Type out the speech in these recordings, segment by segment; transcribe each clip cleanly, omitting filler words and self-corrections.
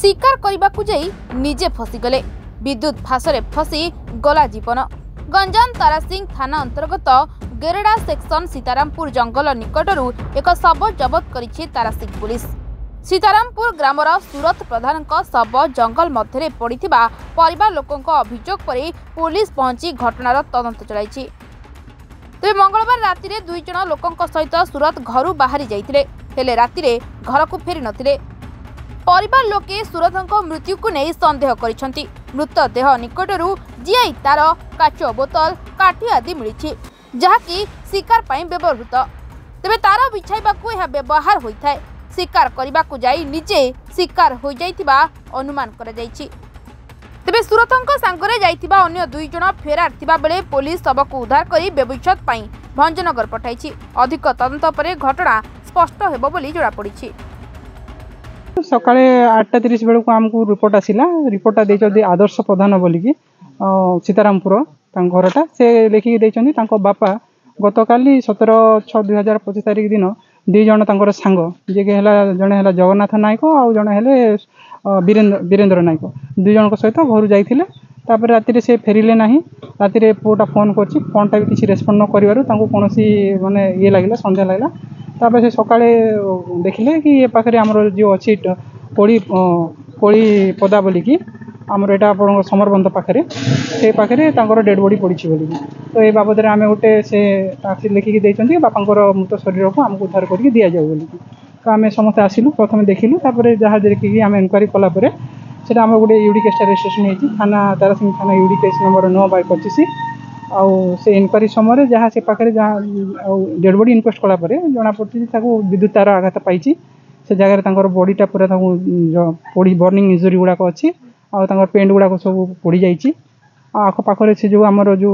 शिकार करने जाई निजे फसीगले विद्युत फासरे फसी गला जीवन। गंजाम तारासिंह थाना अंतर्गत गेरेडा सेक्शन सीतारामपुर जंगल निकटरू एक शव जबत करिछि तारासिंह पुलिस। सीतारामपुर ग्रामर सूरत प्रधान शव जंगल मध्य पड़िथिबा परिवार लोकंक अभियोग पर पुलिस पहुंची घटनार तदंत चलाइछि। तेज मंगलवार राति में 2 जण लोकंक सहित सूरत घर बाहरी जाइथिले, हेले राति में घर को फेरी नथिले। परिवार लोके सूरतंक मृत्यु को नहीं संदेह करिसेंति। मृतदेह निकटरू जीआई तार, काच बोतल, काठी आदि मिली जहाँकि शिकार पाई व्यवहृत। तेबे तार बिछाइबाकू यह व्यवहार होइथाय। शिकार करबाकू जाई निजे शिकार हो जाइतिबा अनुमान करा जाइछि। तेबे सूरतंक सांगरे जाइतिबा अन्य 2 जण फेरार थिबा बेले पुलिस सबको उद्धार करी व्यवच्छेद पाई भंजनगर पठाइछि। अधिक तदंत परे घटना स्पष्ट हेबो बोली जणा पड़िछि। सकाळे 8:30 बेलू आमको रिपोर्ट आसिला। रिपोर्टा देइछथि आदर्श प्रधान बोलिकी सीतारामपुर घरटा से लिखिकी देइछथि। तांको बापा गतकाली 17/6/2025 तारिख दिन 2 जण तांकर सांग जे के हला जणे हला जगन्नाथ नायक और जणे हेले वीरेंद्र नायक 2 जण सहित घर जाइथिले। तापर राति रे से फेरिले नाही। राति रे पुटा फोन करछि, फोनटा भी किछि रेस्पोंड न करिवारु तांको कोनोसी माने ये लागिला, संध्या लागिला। तापर से सकाळे देखिले कि ये पाखरे हमर जो अछि कोड़ी पदा बोलिकी आमर एटा आपण समरबंध पाखरे से पाखरे तांकर डेड बॉडी पड़ी बोलिकी। तो ये बाबद आम गोटे से लिखिकी देइछन्ती बापांकर मृत शरीर को आमको उद्धार करके दि जाऊ बोलिकी। तो आम समस्त आसिलु, प्रथम देखिलु, तापर जहाँ देखिकी आम इनक्वारी कलापर से आम गोटे यूडी केस रेजिस्ट्रेशन होती थाना तारासिंह थाना यूडी केस नंबर 9/25 आउ से इनक्वारी समय जहाँ से पाखे जहाँ डेड बॉडी इनक्वेस्ट कलापर जना पड़ी विद्युत तार आघात पाई से जगह बॉडीटा पूरा पोड़ी बर्निंग इंजुरी गुड़ाक अच्छी आर पेंट गुड़ाक सब पोड़ी जाइए। आख पाखे से जो आमर जो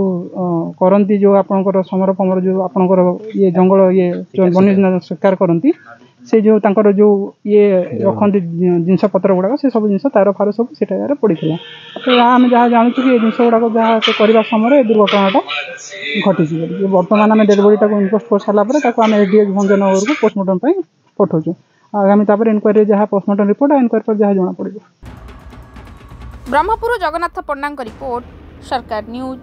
करती जो आपंकर समर फमर जो आपंकर ये जंगल ये वन्य शिकार करती से जो तांकर जो ये रखती जिनस पत्र गुड़ाक से सब जिन तार फार सब से पड़ी। तो आम जहाँ जानूँ कि ये जिनस गुड़ाक जहाँ से करने समय दुर्घटनाटा घटी। बर्तमान आम डेड बॉडीटा इनक्वेस्ट कर सारापर आम एसडीएच भंजनगर को पोस्टमार्टम पठाऊँ। आगामी तापर इनक्वारी जहाँ पोस्टमार्टम रिपोर्ट इनक्वारी पर जहाँ जना पड़े। ब्रह्मपुर जगन्नाथ पन्ना रिपोर्ट, सरकार न्यूज।